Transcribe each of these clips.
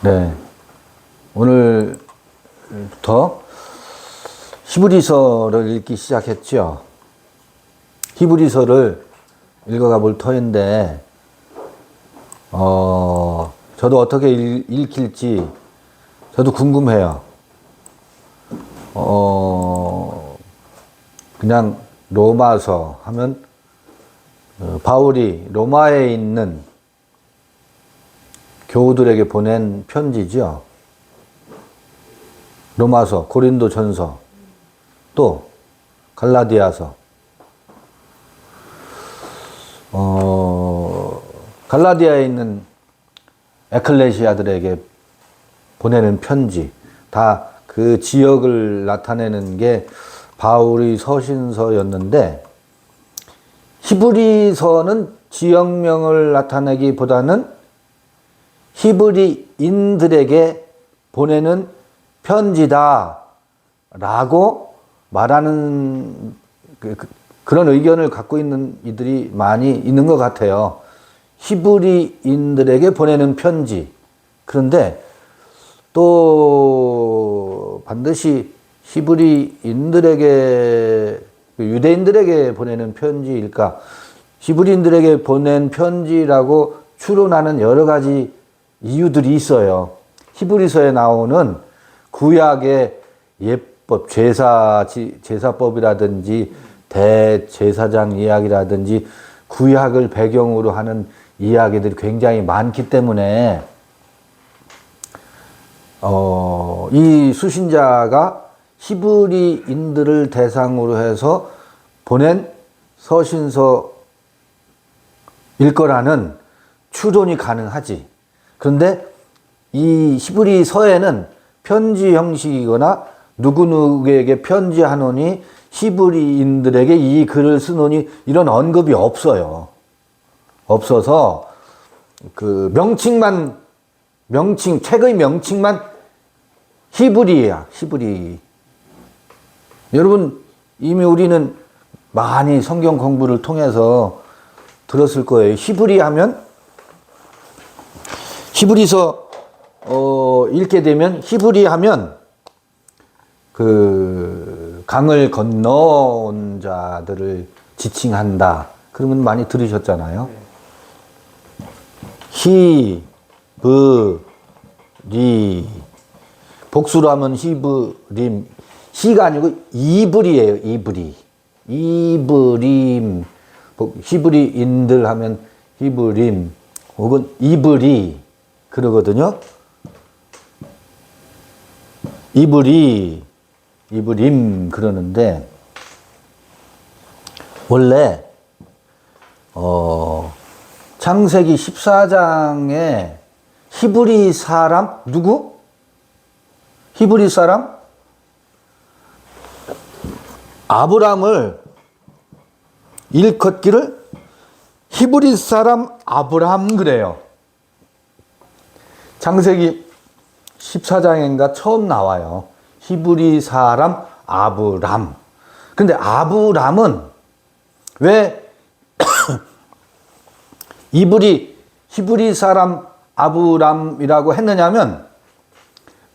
네. 오늘부터 히브리서를 읽기 시작했죠. 히브리서를 읽어가 볼 터인데, 저도 어떻게 읽힐지 저도 궁금해요. 그냥 로마서 하면 바울이 로마에 있는 교우들에게 보낸 편지죠. 로마서, 고린도전서, 또 갈라디아서. 갈라디아에 있는 에클레시아들에게 보내는 편지, 다 그 지역을 나타내는 게 바울의 서신서였는데, 히브리서는 지역명을 나타내기보다는 히브리인들에게 보내는 편지다 라고 말하는 그런 의견을 갖고 있는 이들이 많이 있는 것 같아요. 히브리인들에게 보내는 편지. 그런데 또 반드시 히브리인들에게, 유대인들에게 보내는 편지일까? 히브리인들에게 보낸 편지라고 추론하는 여러 가지 이유들이 있어요. 히브리서에 나오는 구약의 예법, 제사법이라든지 대제사장 이야기라든지 구약을 배경으로 하는 이야기들이 굉장히 많기 때문에 이 수신자가 히브리인들을 대상으로 해서 보낸 서신서일 거라는 추론이 가능하지. 그런데 이 히브리서에는 편지 형식이거나 누구누구에게 편지하노니 히브리인들에게 이 글을 쓰노니 이런 언급이 없어요. 없어서 그 책의 명칭만 히브리야, 히브리. 여러분, 이미 우리는 많이 성경 공부를 통해서 들었을 거예요. 히브리 하면, 히브리서 읽게 되면, 히브리 하면 그 강을 건너온 자들을 지칭한다. 그러면 많이 들으셨잖아요. 히브리. 복수로 하면 히브림. 히가 아니고 이브리예요. 이브리. 이브림. 히브리인들 하면 히브림 혹은 이브리 그러거든요. 이브리, 이브림 그러는데 원래 창세기 14장에 히브리 사람 누구? 히브리 사람? 아브람을 일컫기를 히브리 사람 아브람 그래요. 창세기 14장인가 처음 나와요. 히브리 사람 아브람. 근데 아브람은 왜 히브리 사람 아브람이라고 했느냐면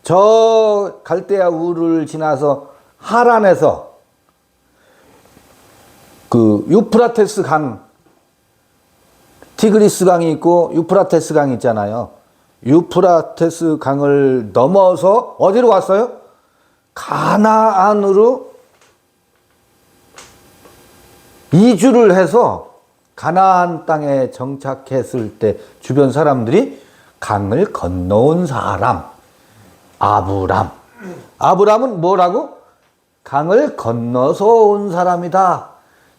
저 갈대아 우를 지나서 하란에서 그 유프라테스 강, 티그리스 강이 있고 유프라테스 강이 있잖아요. 유프라테스 강을 넘어서 어디로 왔어요? 가나안으로 이주를 해서 가나안 땅에 정착했을 때 주변 사람들이 강을 건너온 사람, 아브람. 아브람은 뭐라고? 강을 건너서 온 사람이다.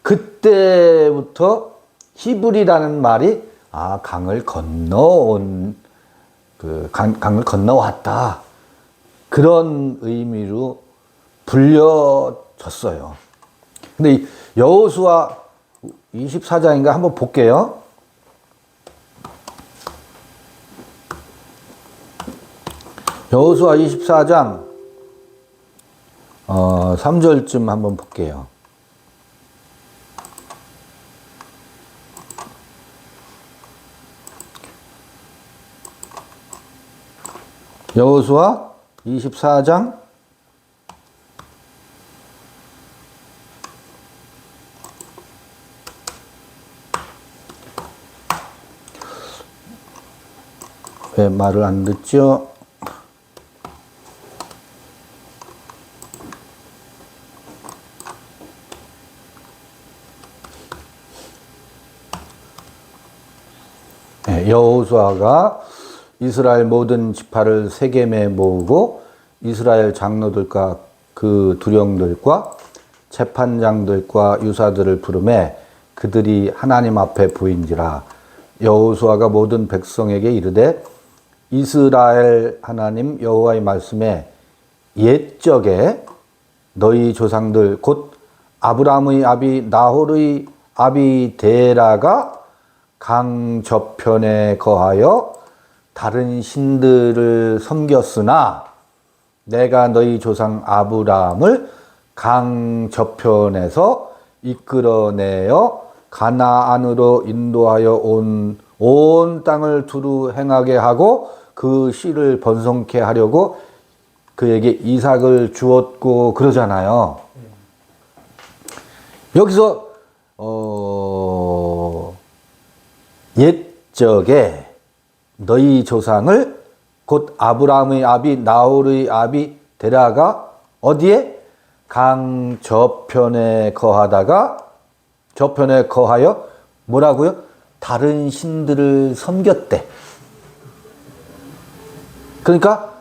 그때부터 히브리라는 말이 강을 건너온, 강을 건너왔다. 그런 의미로 불려졌어요. 근데 이 여호수아 24장인가 한번 볼게요. 여호수아 24장 3절쯤 한번 볼게요. 여호수아 24장 '왜 말을 안 듣죠? 여호수아가 이스라엘 모든 지파를 세겜에 모으고 이스라엘 장로들과 그 두령들과 재판장들과 유사들을 부르매 그들이 하나님 앞에 보인지라. 여호수아가 모든 백성에게 이르되 이스라엘 하나님 여호와의 말씀에 옛적에 너희 조상들 곧 아브라함의 아비 나홀의 아비 데라가 강 저편에 거하여 다른 신들을 섬겼으나 내가 너희 조상 아브라함을 강 저편에서 이끌어내어 가나안으로 인도하여 온 땅을 두루 행하게 하고 그 씨를 번성케 하려고 그에게 이삭을 주었고 그러잖아요. 여기서 옛적에 너희 조상을 곧 아브라함의 아비 나홀의 아비 데라가 어디에? 강 저편에 거하다가 저편에 거하여 뭐라고요? 다른 신들을 섬겼대. 그러니까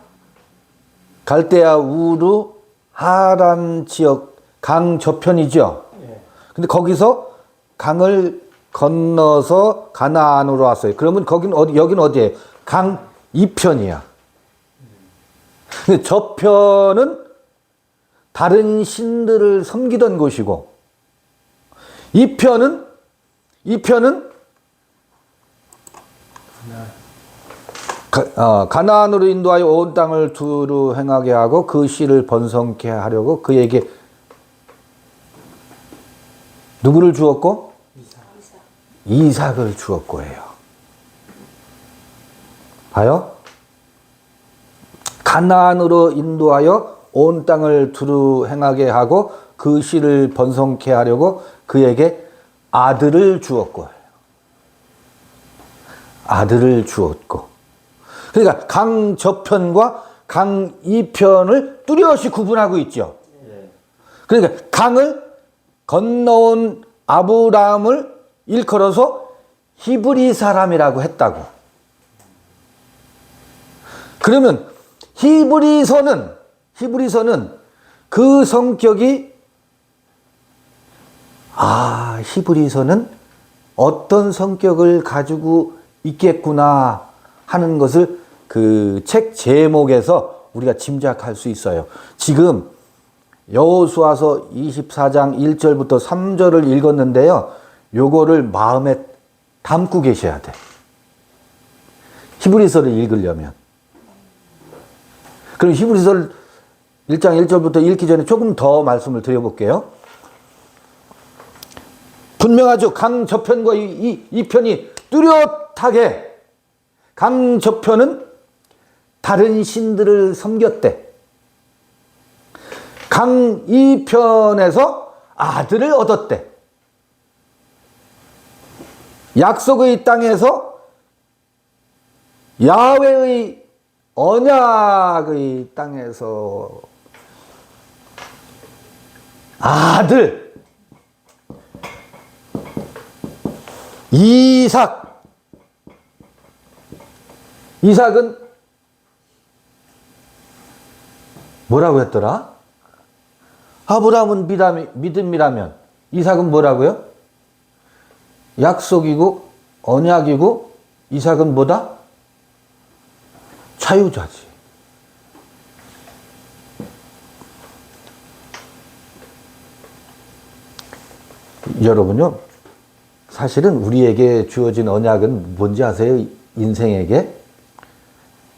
갈대아 우르 하란 지역 강 저편이죠. 근데 거기서 강을 건너서 가나안으로 왔어요. 그러면 거기는 여기는 어디예요? 강 이편이야. 근데 저편은 다른 신들을 섬기던 곳이고 이편은 가나안으로 인도하여 온 땅을 두루 행하게 하고 그 씨를 번성케 하려고 그에게 누구를 주었고? 이삭을 주었고 해요. 봐요. 가나안으로 인도하여 온 땅을 두루 행하게 하고 그 씨를 번성케 하려고 그에게 아들을 주었고 아들을 주었고. 그러니까 강 저편과 강 이편을 뚜렷이 구분하고 있죠. 그러니까 강을 건너온 아브라함을 일컬어서 히브리 사람이라고 했다고. 그러면 히브리서는 그 성격이 히브리서는 어떤 성격을 가지고 있겠구나 하는 것을 그 책 제목에서 우리가 짐작할 수 있어요. 지금 여호수아서 24장 1절부터 3절을 읽었는데요. 요거를 마음에 담고 계셔야 돼. 히브리서를 읽으려면. 그럼 히브리서를 1장 1절부터 읽기 전에 조금 더 말씀을 드려볼게요. 분명하죠. 강 저편과 이 편이 뚜렷하게 강 저편은 다른 신들을 섬겼대. 강 이편에서 아들을 얻었대. 약속의 땅에서 야훼의 언약의 땅에서 아들 이삭은 뭐라고 했더라? 아브라함은 믿음이라면 이삭은 뭐라고요? 약속이고 언약이고 이삭은 뭐다? 자유자지. 여러분요, 사실은 우리에게 주어진 언약은 뭔지 아세요? 인생에게?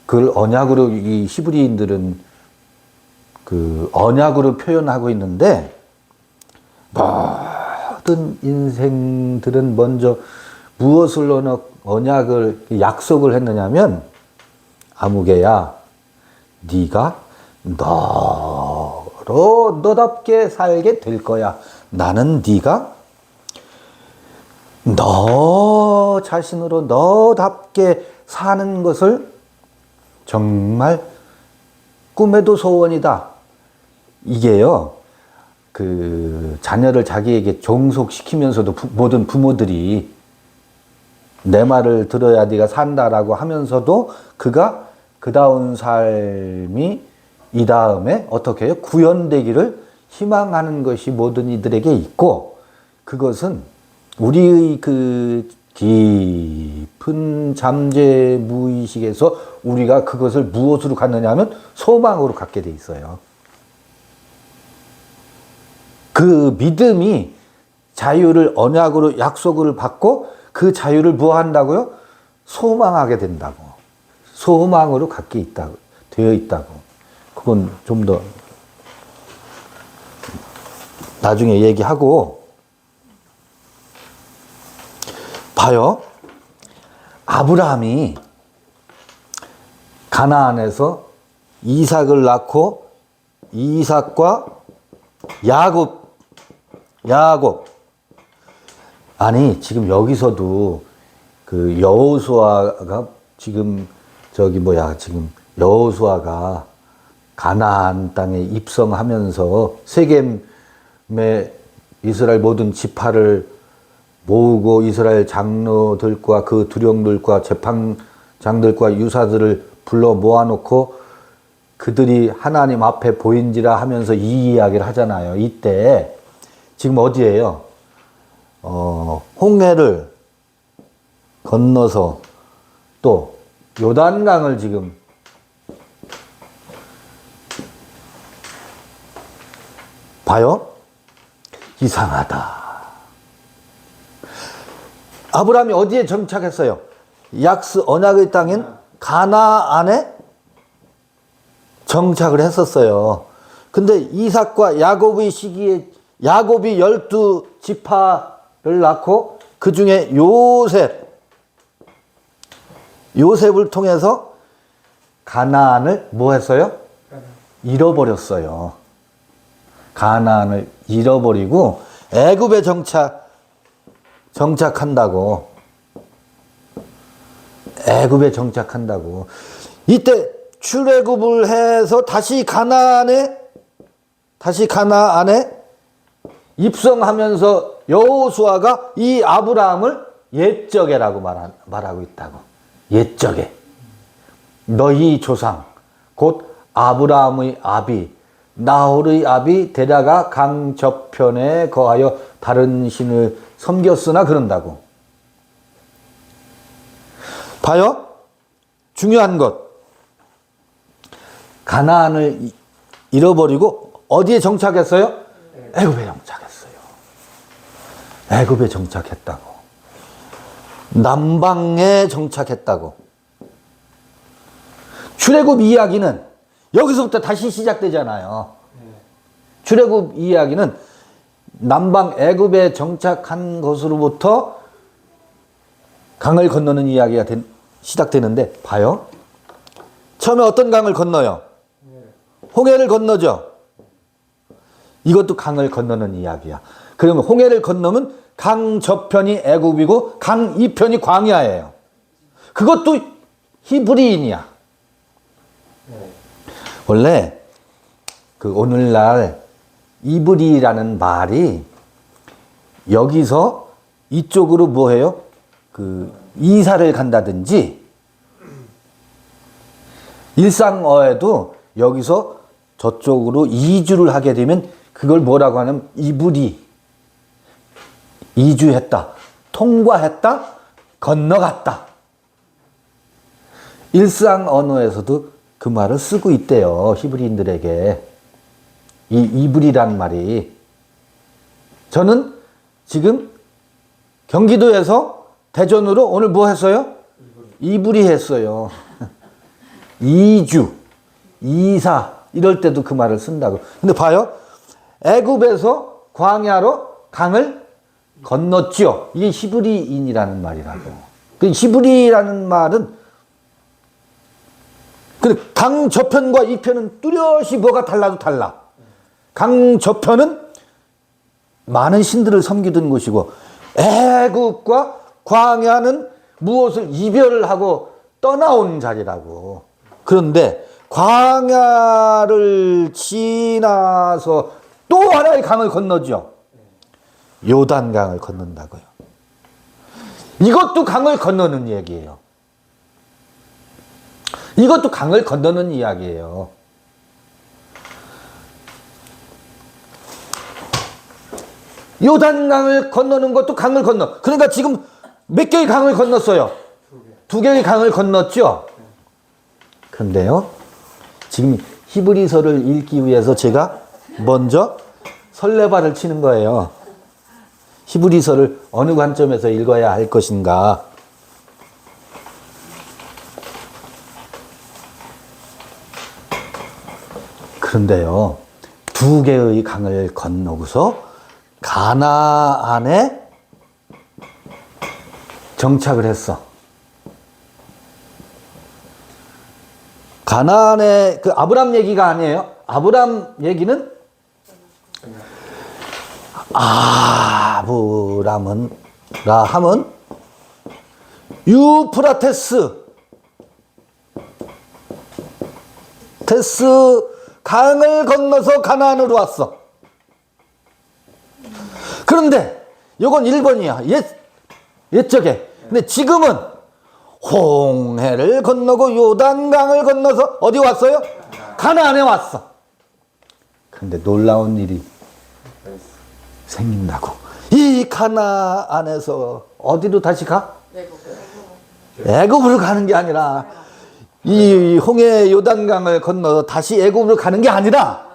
그걸 언약으로 이 히브리인들은 그 언약으로 표현하고 있는데, 모든 인생들은 먼저 무엇을 언약을 약속을 했느냐면, 아무개야 네가 너답게 살게 될 거야. 나는 네가 너 자신으로 너답게 사는 것을 정말 꿈에도 소원이다. 이게요, 그 자녀를 자기에게 종속시키면서도 모든 부모들이 내 말을 들어야 네가 산다라고 하면서도 그가 그다운 삶이 이 다음에 어떻게 해요? 구현되기를 희망하는 것이 모든 이들에게 있고, 그것은 우리의 그 깊은 잠재 무의식에서 우리가 그것을 무엇으로 갖느냐 하면 소망으로 갖게 돼 있어요. 그 믿음이 자유를 언약으로 약속을 받고 그 자유를 뭐 한다고요? 소망하게 된다고. 소망으로 갖게 되어 있다고. 그건 좀 더 나중에 얘기하고, 봐요. 아브라함이 가나안에서 이삭을 낳고 이삭과 야곱. 아니, 지금 여기서도 그 여호수아가 지금 지금 여호수아가 가나안 땅에 입성하면서 세겜의 이스라엘 모든 지파를 모으고 이스라엘 장로들과 그 두령들과 재판장들과 유사들을 불러 모아놓고 그들이 하나님 앞에 보인지라 하면서 이 이야기를 하잖아요. 이때 지금 어디예요? 홍해를 건너서 또 요단강을 지금 봐요. 이상하다. 아브라함이 어디에 정착했어요? 약스 언약의 땅인 가나안에 정착을 했었어요. 근데 이삭과 야곱의 시기에 야곱이 12지파를 낳고 그 중에 요셉을 통해서 가나안을 뭐 했어요? 잃어버렸어요. 가나안을 잃어버리고 애굽에 정착한다고. 애굽에 정착한다고. 이때 출애굽을 해서 다시 가나안에 입성하면서 여호수아가 이 아브라함을 옛적에라고 말하고 있다고. 옛적에. 너희 조상 곧 아브라함의 아비 나홀의 아비 데라가 강 저편에 거하여 다른 신을 섬겼으나 그런다고. 봐요. 중요한 것. 가나안을 잃어버리고 어디에 정착했어요? 애굽에 정착했어요. 애굽에 정착했다고. 남방에 정착했다고. 출애굽 이야기는 여기서부터 다시 시작되잖아요. 출애굽 이야기는 남방 애굽에 정착한 것으로부터 강을 건너는 이야기가 시작되는데, 봐요. 처음에 어떤 강을 건너요? 홍해를 건너죠. 이것도 강을 건너는 이야기야. 그러면 홍해를 건너면 강 저편이 애굽이고 강 이편이 광야예요. 그것도 히브리인이야. 원래 그 오늘날 이브리라는 말이 여기서 이쪽으로 뭐 해요? 그 이사를 간다든지, 일상어에도 여기서 저쪽으로 이주를 하게 되면 그걸 뭐라고 하냐면 이브리. 이주했다, 통과했다, 건너갔다. 일상 언어에서도 그 말을 쓰고 있대요. 히브리인들에게. 이 이브리란 말이. 저는 지금 경기도에서 대전으로 오늘 뭐 했어요? 이브리 했어요. 이주, 이사 이럴 때도 그 말을 쓴다고. 근데 봐요. 애굽에서 광야로 강을 건넜죠. 이게 히브리인이라는 말이라고. 그 히브리라는 말은 근데 강 저편과 이 편은 뚜렷이 뭐가 달라도 달라. 강 저편은 많은 신들을 섬기던 곳이고, 애굽과 광야는 무엇을 이별을 하고 떠나온 자리라고. 그런데 광야를 지나서 또 하나의 강을 건너죠. 요단강을 건넌다고요. 이것도 강을 건너는 얘기예요. 이것도 강을 건너는 이야기예요. 요단강을 건너는 것도 강을 건너. 그러니까 지금 몇 개의 강을 건넜어요? 두 개의 강을 건넜죠? 그런데요, 지금 히브리서를 읽기 위해서 제가 먼저 설레발을 치는 거예요. 히브리서를 어느 관점에서 읽어야 할 것인가. 그런데요, 두 개의 강을 건너고서 가나안에 정착을 했어. 가나안에 그 아브람 얘기가 아니에요. 아브람 얘기는 아브라함은 유프라테스 강을 건너서 가나안으로 왔어. 그런데 이건 1번이야. 옛적에. 근데 지금은 홍해를 건너고 요단강을 건너서 어디 왔어요? 가나안에 왔어. 그런데 놀라운 일이 생긴다고. 이 가나안에서 어디로 다시 가? 애굽으로 가는 게 아니라, 이 홍해 요단강을 건너서 다시 애굽으로 가는 게 아니라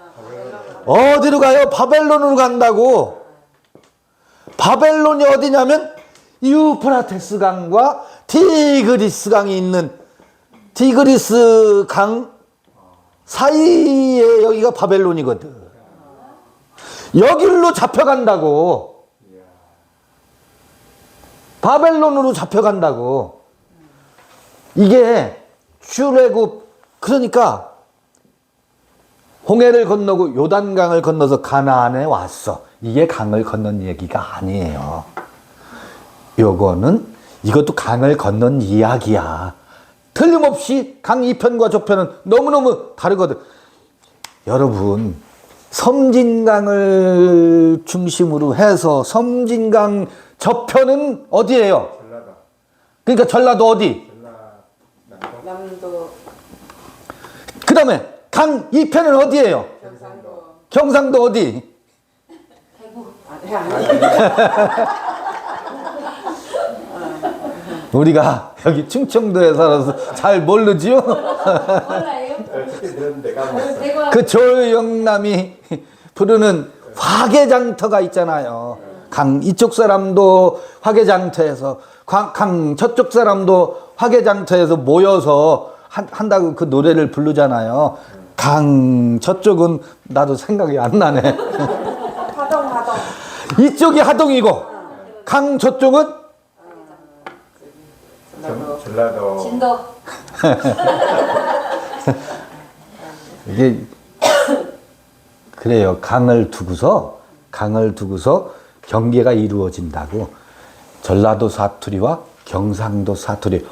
어디로 가요? 바벨론으로 간다고. 바벨론이 어디냐면 유프라테스 강과 티그리스 강이 있는 티그리스 강 사이에 여기가 바벨론이거든. 여길로 잡혀간다고. 바벨론으로 잡혀간다고. 이게 출애굽, 그러니까 홍해를 건너고 요단강을 건너서 가나안에 왔어. 이게 강을 건넌 얘기가 아니에요. 이것도 강을 건넌 이야기야. 틀림없이 강 이편과 저편은 너무너무 다르거든. 여러분, 섬진강을 중심으로 해서 섬진강 저편은 어디예요? 전라도. 그러니까 전라도 어디? 남도. 그 다음에 강 이편은 어디예요? 경상도 어디? 대구. 우리가 여기 충청도에 살아서 잘 모르지요? 몰라요? 그 조영남이 부르는 화개장터가 있잖아요. 강 이쪽 사람도 화개장터에서, 강 저쪽 사람도 화개장터에서 모여서 한다고 그 노래를 부르잖아요. 강 저쪽은 나도 생각이 안 나네. 하동. 이쪽이 하동이고, 강 저쪽은 전라도. 진도. 이게 그래요. 강을 두고서 경계가 이루어진다고. 전라도 사투리와 경상도 사투리,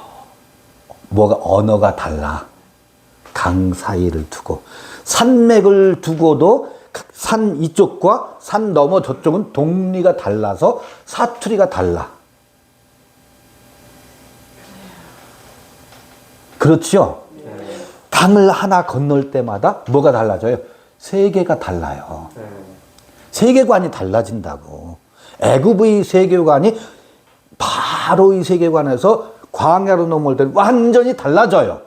뭐가 언어가 달라. 강 사이를 두고. 산맥을 두고도 산 이쪽과 산 너머 저쪽은 동리가 달라서 사투리가 달라. 그렇죠? 강을 하나 건널 때마다 뭐가 달라져요? 세계가 달라요. 세계관이 달라진다고. 애굽의 세계관이 바로의 세계관에서 광야로 넘어올 때는 완전히 달라져요.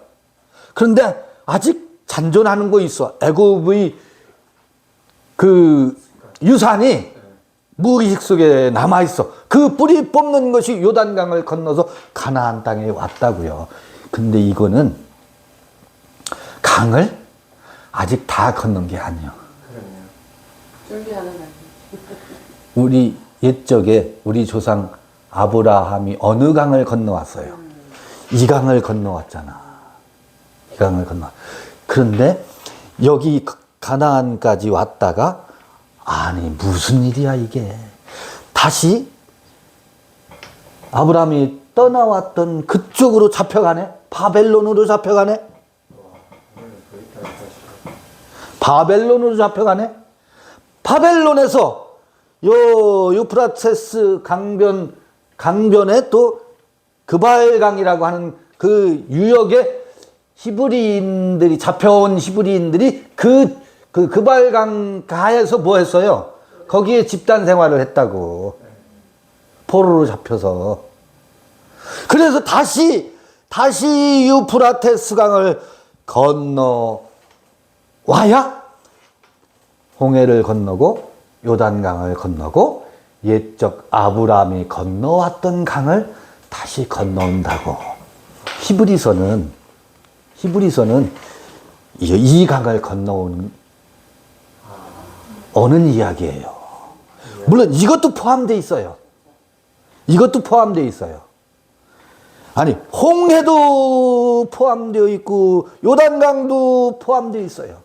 그런데 아직 잔존하는 거 있어. 애굽의 그 유산이 무의식 속에 남아있어. 그 뿌리 뽑는 것이 요단강을 건너서 가나안 땅에 왔다고요. 근데 이거는 강을 아직 다 건넌 게 아니에요. 준비하는 거. 우리 옛적에 우리 조상 아브라함이 어느 강을 건너왔어요? 이 강을 건너왔잖아. 이 강을 건너. 그런데 여기 가나안까지 왔다가 아니 무슨 일이야 이게. 다시 아브라함이 떠나왔던 그쪽으로 잡혀가네. 바벨론으로 잡혀가네. 바벨론으로 잡혀가네. 바벨론에서 요 유프라테스 강변에 또 그발강이라고 하는 그 유역에 히브리인들이 잡혀온 히브리인들이 그발강 가에서 뭐 했어요? 거기에 집단 생활을 했다고. 포로로 잡혀서. 그래서 다시 유프라테스 강을 건너 와야 홍해를 건너고 요단강을 건너고 옛적 아브라함이 건너왔던 강을 다시 건너온다고. 히브리서는 이 강을 건너오는 오는 이야기예요. 물론 이것도 포함되어 있어요. 아니 홍해도 포함되어 있고 요단강도 포함되어 있어요.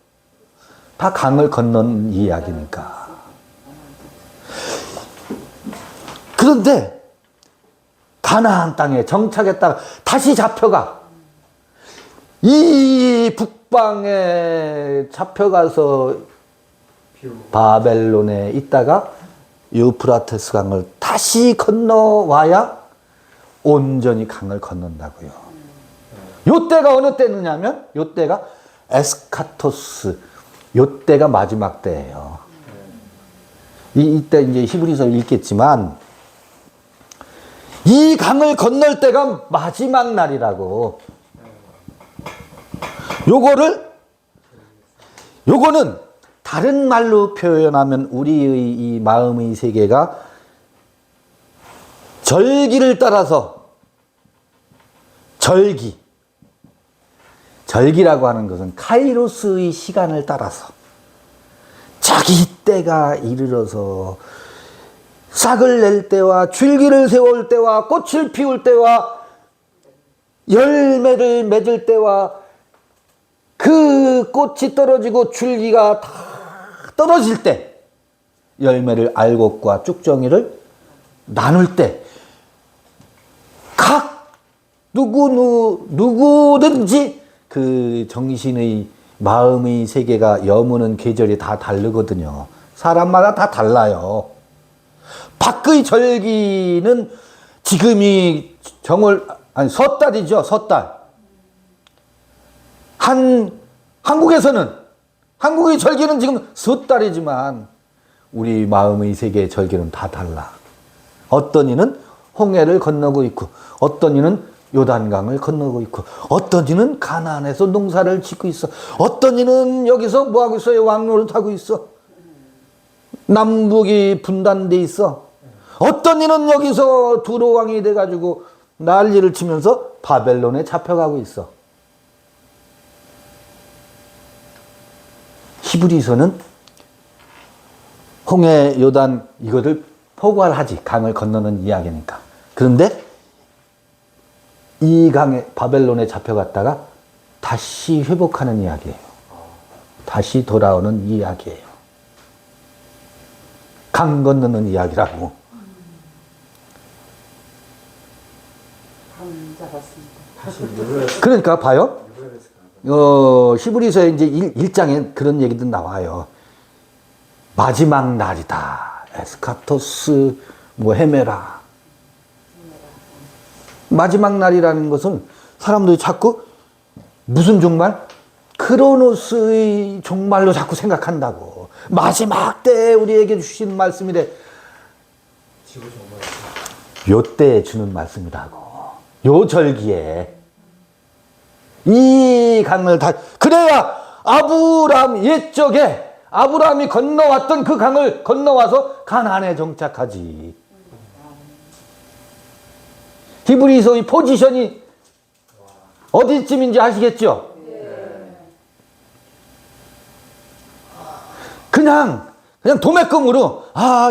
다 강을 건넌 이야기니까. 그런데 가나안 땅에 정착했다가 다시 잡혀가. 이 북방에 잡혀가서 바벨론에 있다가 유프라테스 강을 다시 건너와야 온전히 강을 건넌다고요. 요때가 어느 때느냐면 요때가 에스카토스, 요때가 마지막 때예요. 이때 이제 히브리서를 읽겠지만 이 강을 건널 때가 마지막 날이라고. 요거는 다른 말로 표현하면 우리의 이 마음의 세계가 절기를 따라서 절기라고 하는 것은 카이로스의 시간을 따라서 자기 때가 이르러서 싹을 낼 때와 줄기를 세울 때와 꽃을 피울 때와 열매를 맺을 때와 그 꽃이 떨어지고 줄기가 다 떨어질 때 열매를 알곡과 쭉정이를 나눌 때 각 누구든지 그 정신의 마음의 세계가 여무는 계절이 다 다르거든요. 사람마다 다 달라요. 밖의 절기는 지금이 섣달이죠. 섣달. 한국의 절기는 지금 섣달이지만 우리 마음의 세계의 절기는 다 달라. 어떤 이는 홍해를 건너고 있고 어떤 이는 요단강을 건너고 있고 어떤 이는 가나안에서 농사를 짓고 있어. 어떤 이는 여기서 뭐하고 있어요? 왕노릇하고 있어. 남북이 분단돼 있어. 어떤 이는 여기서 두로왕이 돼가지고 난리를 치면서 바벨론에 잡혀가고 있어. 히브리서는 홍해, 요단 이거를 포괄하지. 강을 건너는 이야기니까. 그런데 이 강에 바벨론에 잡혀갔다가 다시 회복하는 이야기예요. 다시 돌아오는 이야기예요. 강 건너는 이야기라고. 그러니까 봐요. 히브리서의 이제 1장에 그런 얘기도 나와요. 마지막 날이다. 에스카토스 헤메라. 마지막 날이라는 것은 사람들이 자꾸 무슨 종말? 크로노스의 종말로 자꾸 생각한다고. 마지막 때에 우리에게 주신 말씀이래. 요 때에 주는 말씀이라고. 요 절기에. 이 강을 그래야 옛적에 아브라함이 건너왔던 그 강을 건너와서 가나안에 정착하지. 히브리서의 포지션이 어디쯤인지 아시겠죠? 그냥 도매금으로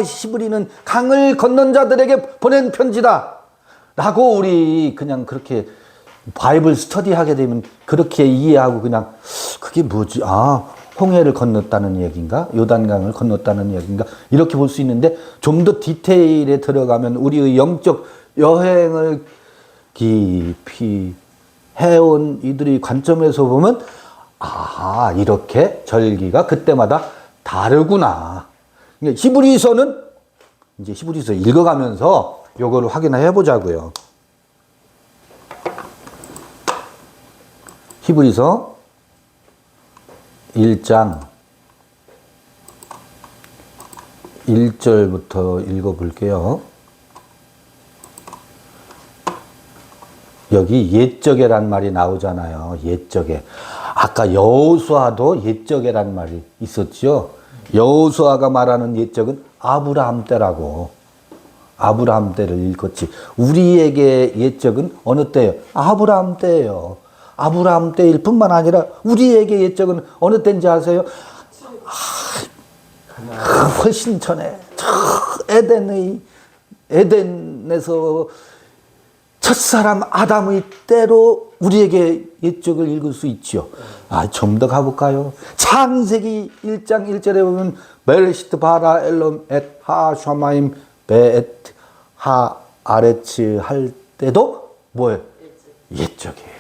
히브리는 강을 건넌 자들에게 보낸 편지다 라고 우리 그냥 그렇게 바이블 스터디 하게 되면 그렇게 이해하고 그냥 그게 뭐지? 아, 홍해를 건넜다는 얘기인가? 요단강을 건넜다는 얘기인가? 이렇게 볼 수 있는데 좀 더 디테일에 들어가면 우리의 영적 여행을 깊이 해온 이들의 관점에서 보면 아, 이렇게 절기가 그때마다 다르구나. 그러니까 히브리서는 이제 히브리서 읽어가면서 요거를 확인해 보자고요. 히브리서 1장 1절부터 읽어볼게요. 여기 옛적에란 말이 나오잖아요. 옛적에. 아까 여호수아도 옛적에란 말이 있었죠. 여호수아가 말하는 옛적은 아브라함 때라고. 아브라함 때를 읽었지. 우리에게 옛적은 어느 때예요? 아브라함 때예요. 아브라함 때일 뿐만 아니라 우리에게 옛적은 어느 때인지 아세요? 훨씬 전에 에덴에서 첫사람 아담의 때로 우리에게 옛적을 읽을 수 있죠. 좀 더 가볼까요? 창세기 1장 1절에 보면 베레시트 바라 엘롬 엣 하 샤마임 베엣 하 아레츠 할 때도 뭐예요? 옛적이에요.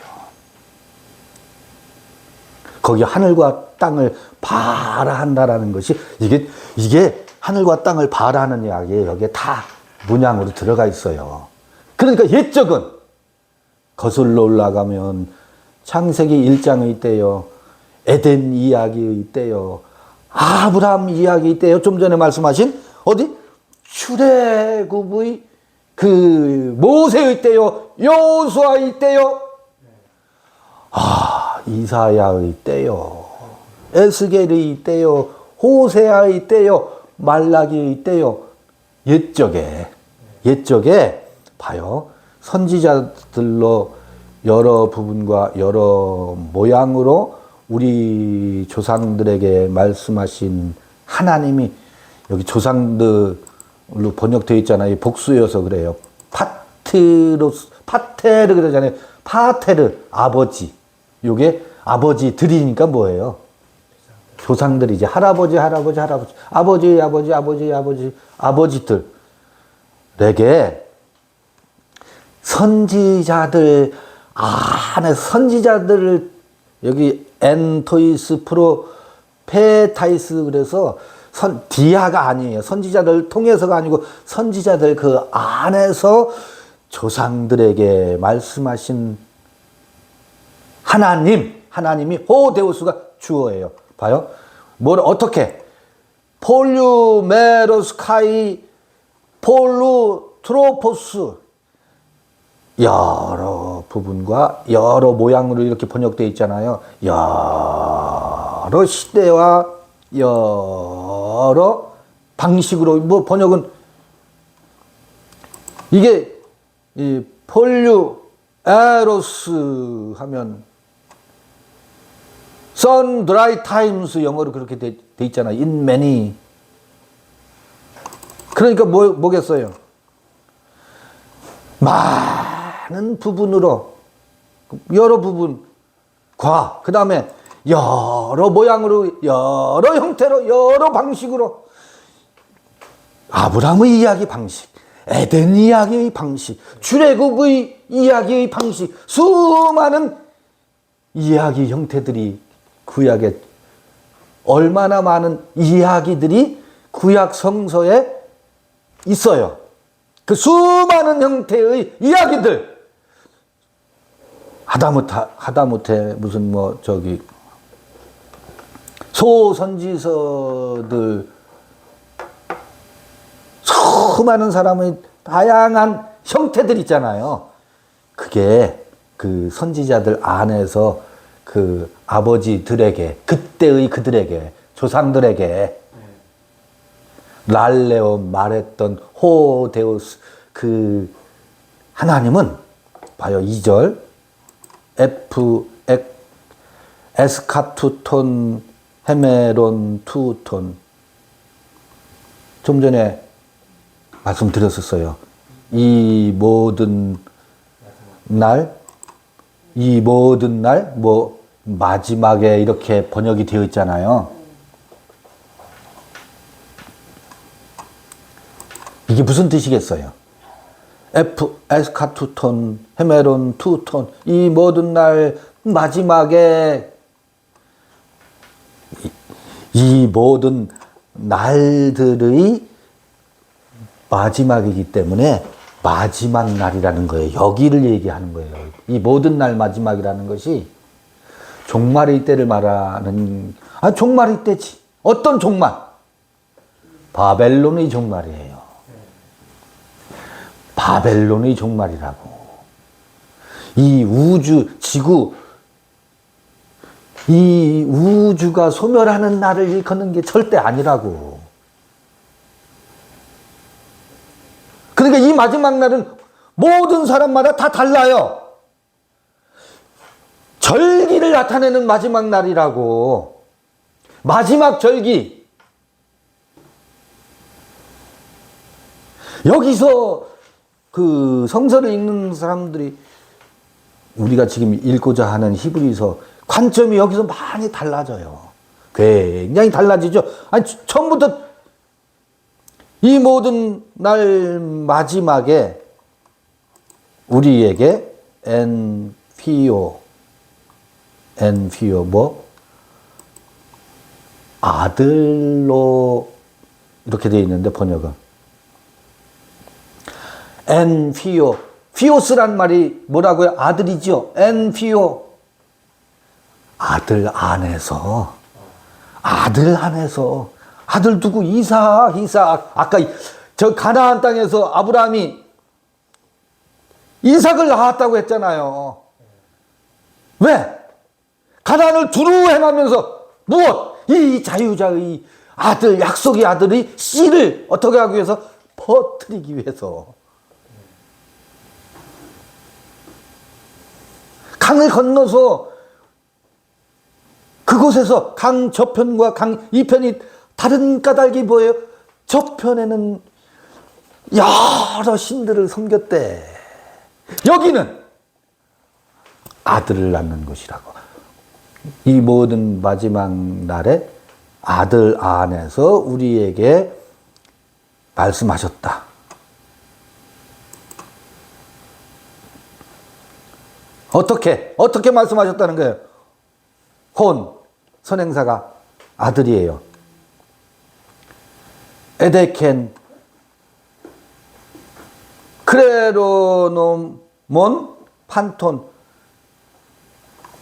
거기 하늘과 땅을 바라한다라는 것이 이게 하늘과 땅을 바라는 이야기에 여기에 다 문양으로 들어가 있어요. 그러니까 옛적은 거슬러 올라가면 창세기 1장의 때요, 에덴 이야기의 때요, 아브라함 이야기의 때요, 좀 전에 말씀하신 어디 출애굽의 그 모세의 때요, 여호수아의 때요, 이사야의 때요, 에스겔의 때요, 호세아의 때요, 말라기의 때요. 옛적에 봐요. 선지자들로 여러 부분과 여러 모양으로 우리 조상들에게 말씀하신 하나님이 여기 조상들로 번역되어 있잖아요. 복수여서 그래요. 파테르 그러잖아요. 파테르, 아버지. 요게 아버지들이니까 뭐예요? 조상들이지. 아버지들에게 선지자들 안에 선지자들을 여기 엔토이스 프로페타이스 그래서 디아가 아니에요. 선지자들 통해서가 아니고 선지자들 그 안에서 조상들에게 말씀하신 하나님이 호데우스가 주어예요. 봐요. 어떻게? 폴루메로스카이 폴루트로포스 여러 부분과 여러 모양으로 이렇게 번역되어 있잖아요. 여러 시대와 여러 방식으로 번역은 이게 이 폴류 에로스 하면 sun dry times 영어로 그렇게 돼 있잖아요. in many. 그러니까 뭐겠어요? 많은 부분으로 여러 부분과 그 다음에 여러 모양으로 여러 형태로 여러 방식으로 아브라함의 이야기 방식, 에덴 이야기의 방식, 출애굽의 이야기의 방식, 수많은 이야기 형태들이 구약에 얼마나 많은 이야기들이 구약 성서에 있어요. 그 수많은 형태의 이야기들. 하다못해 무슨 소선지서들 수많은 사람의 다양한 형태들 있잖아요. 그게 그 선지자들 안에서 그 아버지들에게 그때의 그들에게 조상들에게 랄레오 말했던 호데우스 그 하나님은 봐요. 2절 에스카투톤 헤메론 투톤 좀 전에 말씀드렸었어요. 이 모든 날 이 모든 날, 뭐, 마지막에 이렇게 번역이 되어 있잖아요. 이게 무슨 뜻이겠어요? 에스카투톤, 헤메론, 투톤, 이 모든 날 마지막에 이 모든 날들의 마지막이기 때문에 마지막 날이라는 거예요. 여기를 얘기하는 거예요. 이 모든 날 마지막이라는 것이 종말의 때를 말하는, 종말의 때지. 어떤 종말? 바벨론의 종말이에요. 바벨론의 종말이라고. 이 우주, 지구, 이 우주가 소멸하는 날을 일컫는 게 절대 아니라고. 그러니까 이 마지막 날은 모든 사람마다 다 달라요. 절기를 나타내는 마지막 날이라고. 마지막 절기. 여기서 그 성서를 읽는 사람들이 우리가 지금 읽고자 하는 히브리서 관점이 여기서 많이 달라져요. 굉장히 달라지죠. 아니, 처음부터 이 모든 날 마지막에 우리에게 엔피오 뭐 아들로 이렇게 되어 있는데 번역은 엔피오 피오스란 말이 뭐라고요? 아들이죠. 엔피오 아들 안에서 아들 누구? 이삭. 아까 저 가나안 땅에서 아브라함이 이삭을 낳았다고 했잖아요. 왜? 가나안을 두루 행하면서 무엇? 이 자유자의 아들, 약속의 아들의 씨를 어떻게 하기 위해서? 퍼뜨리기 위해서. 강을 건너서 그곳에서 강 저편과 강 이편이 다른 까닭이 뭐예요? 저편에는 여러 신들을 섬겼대. 여기는 아들을 낳는 것이라고. 이 모든 마지막 날에 아들 안에서 우리에게 말씀하셨다. 어떻게 말씀하셨다는 거예요? 혼, 선행사가 아들이에요. 에데켄, 크레로노몬, 판톤.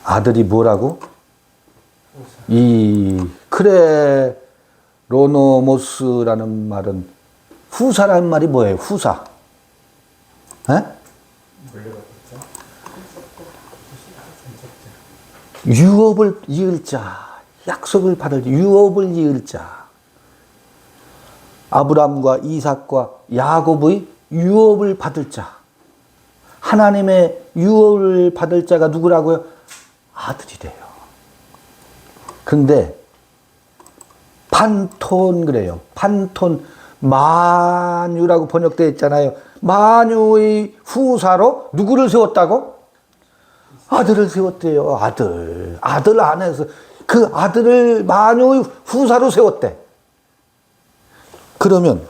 아들이 뭐라고? 이 크레로노모스라는 말은 후사라는 말이 뭐예요? 후사. 유업을 이을 자, 약속을 받을 자, 유업을 이을 자. 아브람과 이삭과 야곱의 유업을 받을 자. 하나님의 유업을 받을 자가 누구라고요? 아들이 돼요. 근데 판톤 그래요. 판톤 만유라고 번역되어 있잖아요. 만유의 후사로 누구를 세웠다고? 아들을 세웠대요. 아들 안에서 그 아들을 만유의 후사로 세웠대. 그러면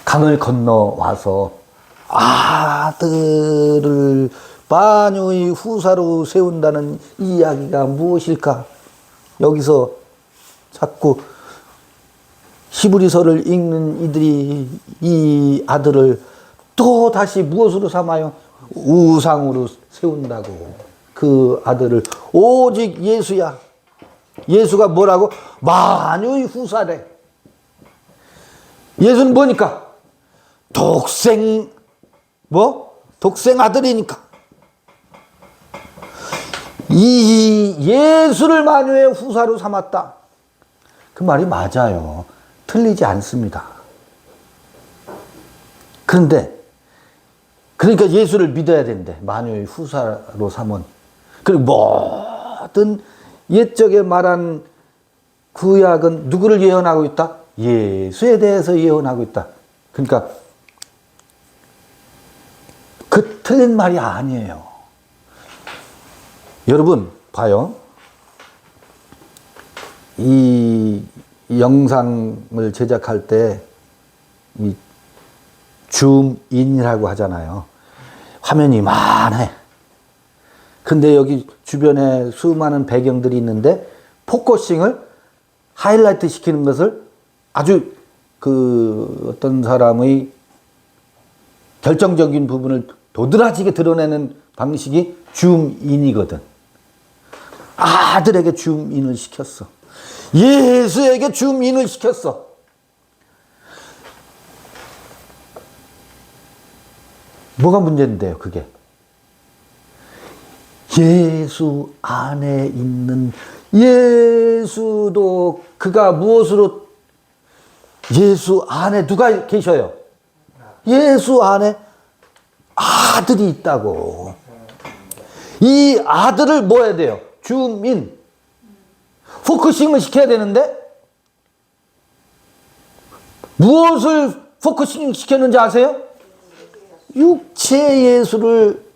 강을 건너와서 아들을 만유의 후사로 세운다는 이야기가 무엇일까? 여기서 자꾸 히브리서를 읽는 이들이 이 아들을 또 다시 무엇으로 삼아요? 우상으로 세운다고. 그 아들을 오직 예수야. 예수가 뭐라고? 만유의 후사래. 예수는 뭐니까? 독생 아들이니까. 이 예수를 만유의 후사로 삼았다. 그 말이 맞아요. 틀리지 않습니다. 그러니까 예수를 믿어야 된대. 만유의 후사로 삼은. 그리고 모든 옛적에 말한 구약은 누구를 예언하고 있다? 예수에 대해서 예언하고 있다. 그러니까 그 틀린 말이 아니에요. 여러분 봐요. 이 영상을 제작할 때 이 줌인이라고 하잖아요. 화면이 많아. 근데 여기 주변에 수많은 배경들이 있는데 포커싱을 하이라이트 시키는 것을 아주 그 어떤 사람의 결정적인 부분을 도드라지게 드러내는 방식이 줌인이거든. 아들에게 줌인을 시켰어. 예수에게 줌인을 시켰어. 뭐가 문제인데요, 그게? 예수 안에 있는 예수도 그가 무엇으로 예수 안에 누가 계셔요? 예수 안에 아들이 있다고. 이 아들을 뭐 해야 돼요? 줌인. 포커싱을 시켜야 되는데 무엇을 포커싱 시켰는지 아세요? 육체 예수를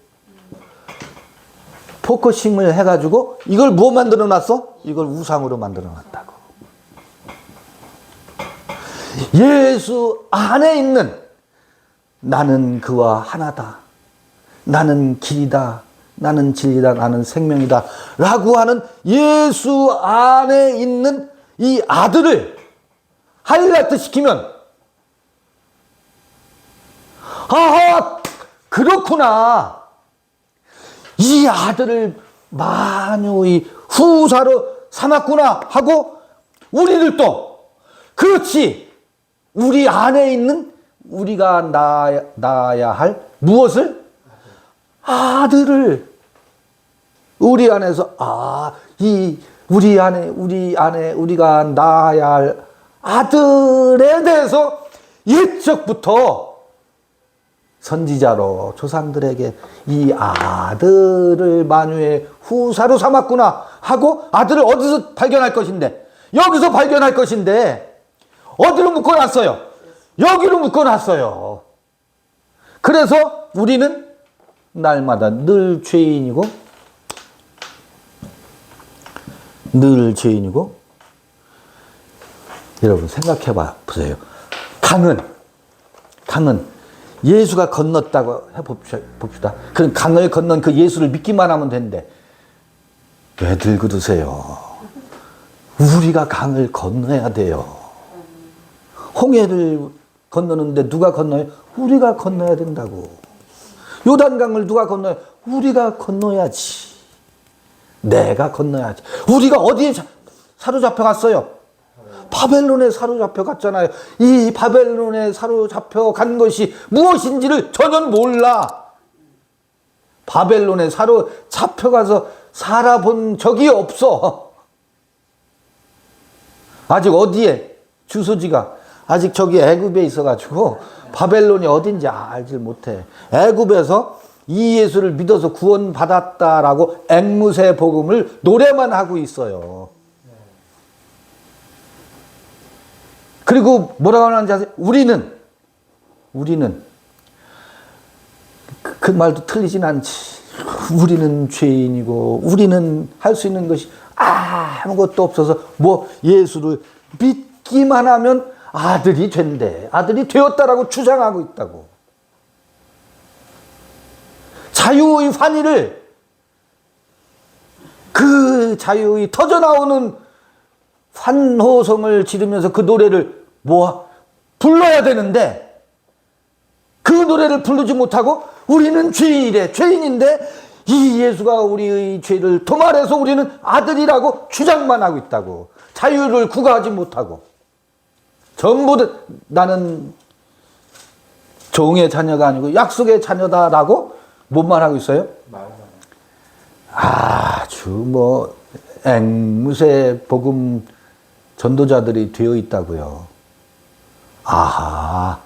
포커싱을 해가지고 이걸 뭐 만들어 놨어? 이걸 우상으로 만들어 놨다고. 예수 안에 있는 나는 그와 하나다. 나는 길이다. 나는 진리다. 나는 생명이다. 라고 하는 예수 안에 있는 이 아들을 하이라이트 시키면 아하, 그렇구나. 이 아들을 만유의 후사로 삼았구나 하고 우리들도 그렇지. 우리 안에 있는 우리가 낳아야 할 무엇을? 아들을 우리 안에서 우리 안에 우리가 낳아야 할 아들에 대해서 옛적부터 선지자로 조상들에게 이 아들을 만유의 후사로 삼았구나 하고 아들을 어디서 발견할 것인데? 여기서 발견할 것인데 어디로 묶어놨어요? 여기로 묶어놨어요. 그래서 우리는 날마다 늘 죄인이고 여러분 생각해 보세요. 강은 예수가 건넜다고 해봅시다. 그럼 강을 건넌 그 예수를 믿기만 하면 되는데 왜들 그러세요? 우리가 강을 건너야 돼요. 홍해를 건너는데 누가 건너요? 우리가 건너야 된다고. 요단강을 누가 건너요? 우리가 건너야지. 내가 건너야지. 우리가 어디에 사로잡혀 갔어요? 바벨론에 사로잡혀 갔잖아요. 이 바벨론에 사로잡혀 간 것이 무엇인지를 전혀 몰라. 바벨론에 사로잡혀 가서 살아본 적이 없어. 아직 어디에? 주소지가 아직 저기 애굽에 있어가지고 바벨론이 어딘지 알질 못해. 애굽에서 이 예수를 믿어서 구원받았다라고 앵무새 복음을 노래만 하고 있어요. 그리고 뭐라고 하는지 아세요? 우리는 그 말도 틀리진 않지. 우리는 죄인이고 우리는 할 수 있는 것이 아무것도 없어서 뭐 예수를 믿기만 하면 아들이 된대. 아들이 되었다라고 주장하고 있다고. 자유의 환희를 그 자유의 터져나오는 환호성을 지르면서 그 노래를 불러야 되는데 그 노래를 부르지 못하고 우리는 죄인인데 이 예수가 우리의 죄를 도말해서 우리는 아들이라고 주장만 하고 있다고. 자유를 구가하지 못하고 전부 나는 종의 자녀가 아니고 약속의 자녀다라고 뭔만 하고 있어요? 아주 앵무새 복음 전도자들이 되어 있다고요. 아하,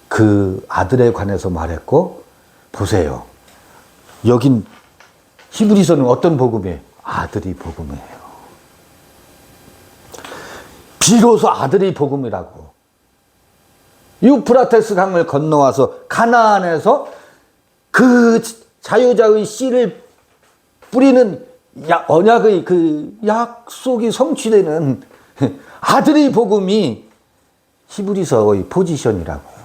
그 아들에 관해서 말했고, 보세요. 여긴 히브리서는 어떤 복음이에요? 아들이 복음이에요. 비로소 아들이 복음이라고. 유프라테스 강을 건너와서 가나안에서 그 자유자의 씨를 뿌리는 언약의 그 약속이 성취되는 아들의 복음이 히브리서의 포지션이라고요.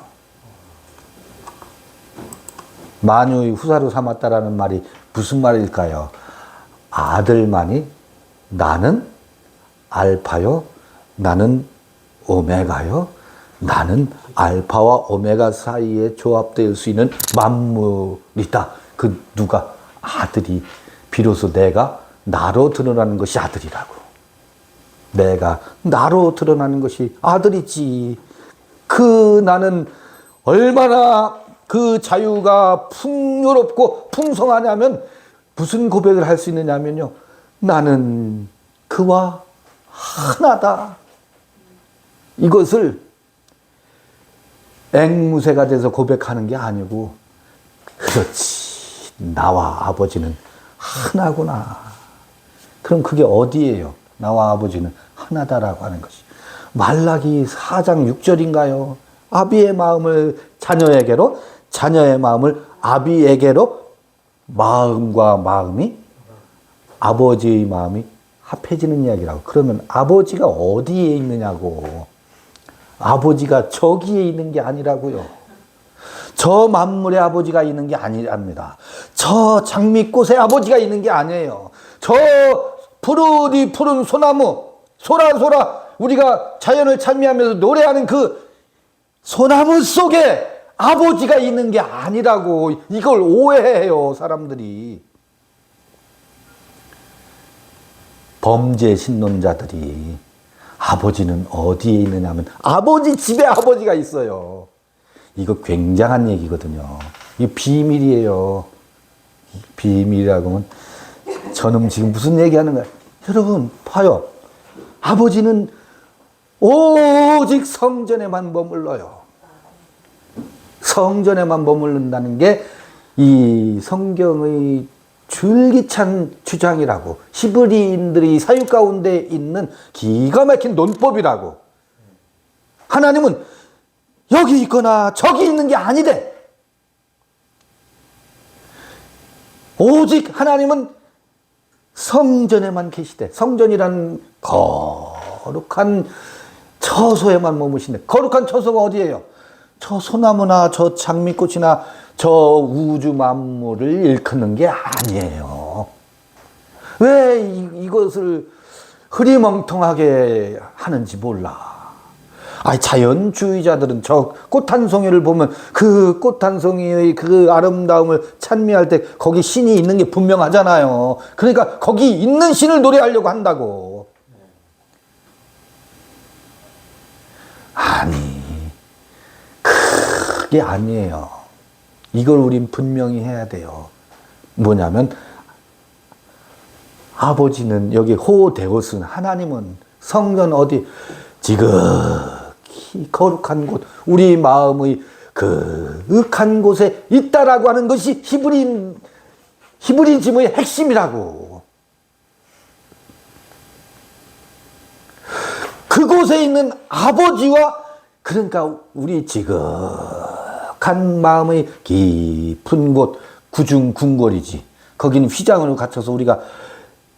만유의 후사로 삼았다라는 말이 무슨 말일까요? 아들만이 나는 알파요, 나는 오메가요, 나는 알파와 오메가 사이에 조합될 수 있는 만물이다. 그 누가? 아들이. 비로소 내가 나로 드러나는 것이 아들이라고. 내가 나로 드러나는 것이 아들이지. 그 나는 얼마나 그 자유가 풍요롭고 풍성하냐면 무슨 고백을 할 수 있느냐면요. 나는 그와 하나다. 이것을 앵무새가 돼서 고백하는 게 아니고, 그렇지, 나와 아버지는 하나구나. 그럼 그게 어디예요? 나와 아버지는 하나다라고 하는 것이. 말라기 4장 6절인가요? 아비의 마음을 자녀에게로, 자녀의 마음을 아비에게로, 마음과 마음이 아버지의 마음이 합해지는 이야기라고. 그러면 아버지가 어디에 있느냐고. 아버지가 저기에 있는 게 아니라고요. 저 만물의 아버지가 있는 게 아니랍니다. 저 장미꽃의 아버지가 있는 게 아니에요. 저 푸른 소나무, 소라 우리가 자연을 찬미하면서 노래하는 그 소나무 속에 아버지가 있는 게 아니라고. 이걸 오해해요, 사람들이. 범죄 신론자들이 아버지는 어디에 있느냐 하면 아버지 집에 아버지가 있어요. 이거 굉장한 얘기거든요. 이게 비밀이에요. 비밀이라고 하면 저는 지금 무슨 얘기하는 거야? 여러분 봐요. 아버지는 오직 성전에만 머물러요. 성전에만 머무른다는 게 이 성경의 줄기찬 주장이라고. 히브리인들이 사유 가운데 있는 기가 막힌 논법이라고. 하나님은 여기 있거나 저기 있는 게 아니대. 오직 하나님은 성전에만 계시대. 성전이라는 거룩한 처소에만 머무신대. 거룩한 처소가 어디예요? 저 소나무나 저 장미꽃이나 저 우주 만물을 일컫는 게 아니에요. 왜 이것을 흐리멍텅하게 하는지 몰라. 아니, 자연주의자들은 저 꽃 한 송이를 보면 그 꽃 한 송이의 그 아름다움을 찬미할 때 거기 신이 있는 게 분명하잖아요. 그러니까 거기 있는 신을 노래하려고 한다고. 아니, 그게 아니에요. 이걸 우린 분명히 해야 돼요. 뭐냐면 아버지는 여기 호데오스, 하나님은 성전 어디 지극히 거룩한 곳, 우리 마음의 그 윽한 곳에 있다라고 하는 것이 히브리즘의 핵심이라고. 그곳에 있는 아버지와, 그러니까 우리 지극한 마음의 깊은 곳, 구중궁궐이지. 거기는 휘장으로 갇혀서 우리가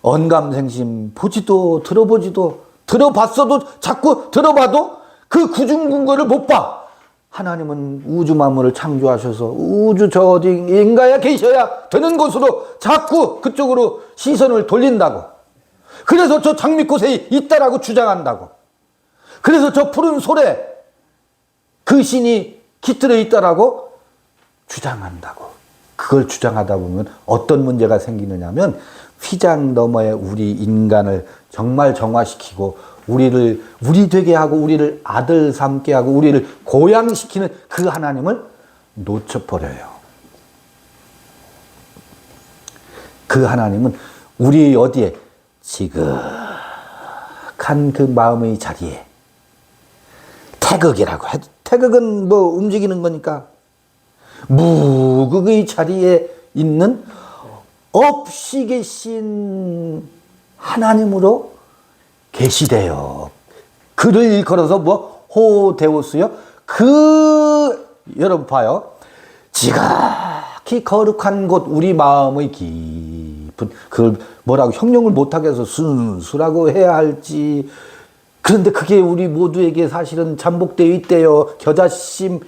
언감생심 보지도 들어보지도, 들어봤어도 자꾸 들어봐도 그 구중궁궐을 못 봐. 하나님은 우주 만물을 창조하셔서 우주 저 어디인가에 계셔야 되는 곳으로 자꾸 그쪽으로 시선을 돌린다고. 그래서 저 장미꽃에 있다라고 주장한다고. 그래서 저 푸른 솔에 그 신이 깃들어 있다라고 주장한다고. 그걸 주장하다 보면 어떤 문제가 생기느냐면 휘장 너머에 우리 인간을 정말 정화시키고 우리 되게 하고 우리를 아들 삼게 하고 우리를 고양시키는 그 하나님을 놓쳐버려요. 그 하나님은 우리 어디에? 지극한 그 마음의 자리에. 태극이라고 해도, 태극은 뭐 움직이는 거니까 무극의 자리에 있는 없이 계신 하나님으로 계시대요. 그를 일컬어서 뭐 호데오스요. 여러분 봐요. 지극히 거룩한 곳, 우리 마음의 깊은 그걸 뭐라고 형용을 못하게 해서 순수라고 해야 할지. 그런데 그게 우리 모두에게 사실은 잠복되어 있대요. 겨자씨만하게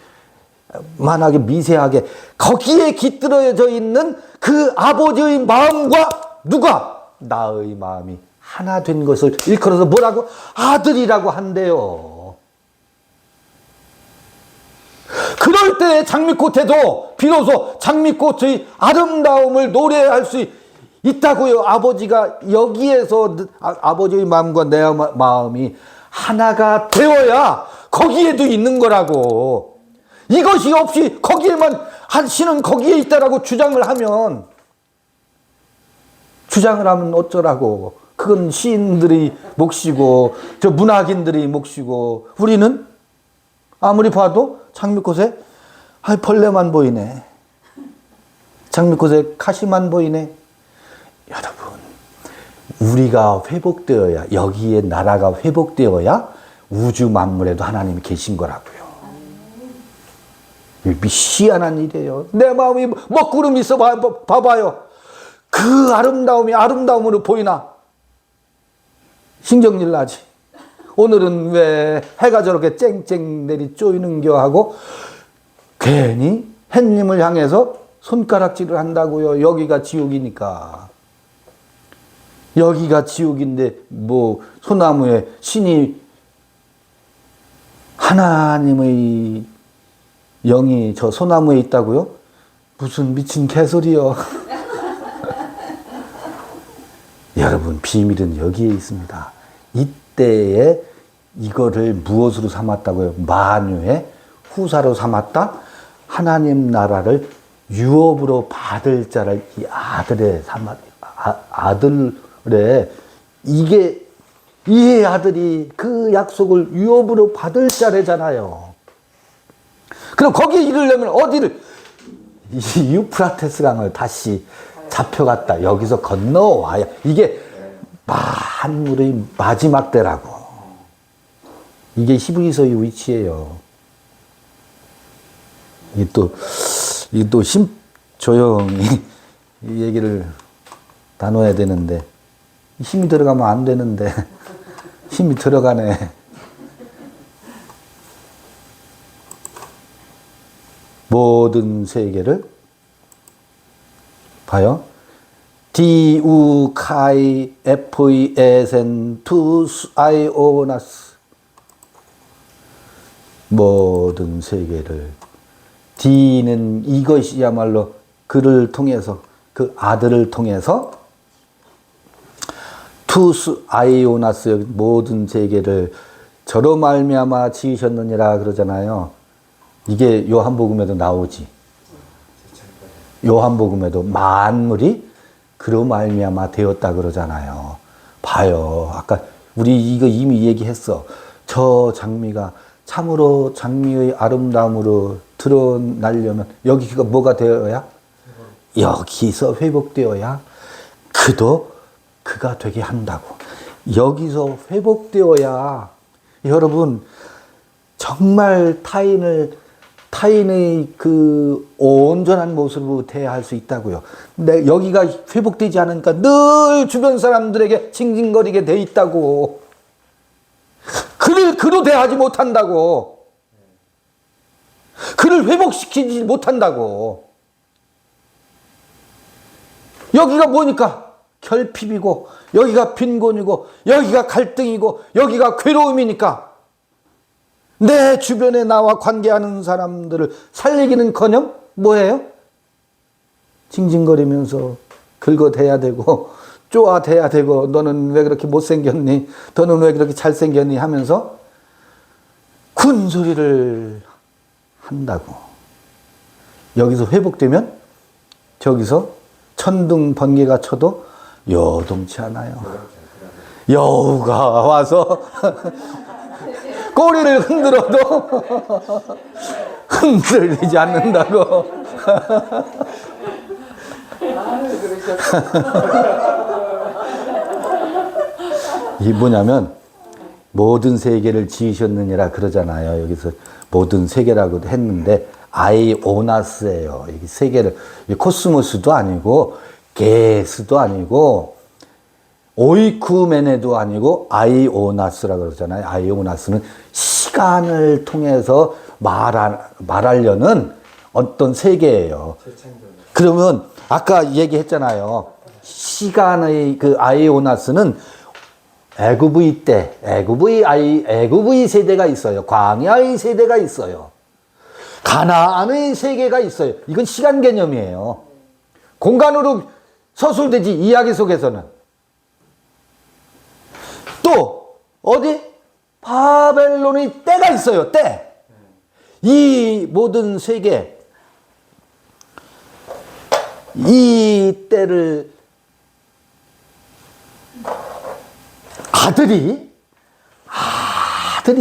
미세하게. 거기에 깃들어져 있는 그 아버지의 마음과 누가? 나의 마음이 하나 된 것을 일컬어서 뭐라고? 아들이라고 한대요. 그럴 때 장미꽃에도 비로소 장미꽃의 아름다움을 노래할 수 있다고요. 아버지가 여기에서 아버지의 마음과 내 마음이 하나가 되어야 거기에도 있는 거라고. 이것이 없이 거기에만 신은 거기에 있다라고 주장을 하면 어쩌라고. 그건 시인들의 몫이고 저 문학인들의 몫이고 우리는 아무리 봐도 장미꽃에 벌레만 보이네. 장미꽃에 가시만 보이네. 여러분, 우리가 회복되어야, 여기에 나라가 회복되어야 우주 만물에도 하나님이 계신 거라고요. 희한한 일이에요. 내 마음이 먹구름이 있어 봐봐요. 그 아름다움이 아름다움으로 보이나? 신경질 나지. 오늘은 왜 해가 저렇게 쨍쨍 내리 쪼이는겨 하고 괜히 햇님을 향해서 손가락질을 한다고요. 여기가 지옥이니까. 여기가 지옥인데 뭐 소나무에 신이 하나님의 영이 저 소나무에 있다고요? 무슨 미친 개소리요. 여러분, 비밀은 여기에 있습니다. 이때에 이거를 무엇으로 삼았다고요? 만유의 후사로 삼았다? 하나님 나라를 유업으로 받을 자를 이 아들의 아들의 이 아들이 그 약속을 유업으로 받을 자래잖아요. 그럼 거기에 이르려면 어디를? 이 유프라테스 강을 다시 잡혀갔다. 여기서 건너와야. 이게 만물의 마지막 때라고. 이게 히브리서의 위치예요. 이게 또 조용히 이 얘기를 나눠야 되는데 힘이 들어가면 안 되는데 힘이 들어가네. 모든 세계를 봐요. 디우 카이 에프이 에센 투스 아이오나스. 모든 세계를. D는 이것이야말로 그를 통해서, 그 아들을 통해서 투스 아이오나스, 모든 세계를 저로 말미암아 지으셨느니라 그러잖아요. 이게 요한복음에도 나오지. 요한복음에도 만물이 그로 말미암아 되었다 그러잖아요. 봐요. 아까 우리 이거 이미 얘기했어. 저 장미가 참으로 장미의 아름다움으로 드러나려면 여기가 뭐가 되어야? 여기서 회복되어야 그가 되게 한다고. 여기서 회복되어야 여러분 정말 타인의 그 온전한 모습으로 대할 수 있다고요. 근데 여기가 회복되지 않으니까 늘 주변 사람들에게 징징거리게 돼 있다고. 그를 대하지 못한다고. 그를 회복시키지 못한다고. 여기가 뭐니까? 결핍이고, 여기가 빈곤이고, 여기가 갈등이고, 여기가 괴로움이니까 내 주변에 나와 관계하는 사람들을 살리기는커녕 뭐예요? 징징거리면서 긁어대야 되고 쪼아대야 되고, 너는 왜 그렇게 못생겼니? 너는 왜 그렇게 잘생겼니? 하면서 군소리를 한다고. 여기서 회복되면 저기서 천둥 번개가 쳐도 요동치 않아요. 여우가 와서 꼬리를 흔들어도 흔들리지 않는다고. 이게 뭐냐면 모든 세계를 지으셨느니라 그러잖아요. 여기서 모든 세계라고 했는데 아이오나스예요. 이 세계를, 코스모스도 아니고 게스도 아니고 오이쿠메네도 아니고 아이오나스라고 그러잖아요. 아이오나스는 시간을 통해서 말하려는 어떤 세계예요. 그러면 아까 얘기했잖아요. 시간의 그 아이오나스는 애굽의 때, 애굽의 세대가 있어요. 광야의 세대가 있어요. 가나안의 세계가 있어요. 이건 시간 개념이에요. 공간으로 서술되지, 이야기 속에서는. 또 어디? 바벨론의 때가 있어요. 때. 이 모든 세계, 이 때를 아들이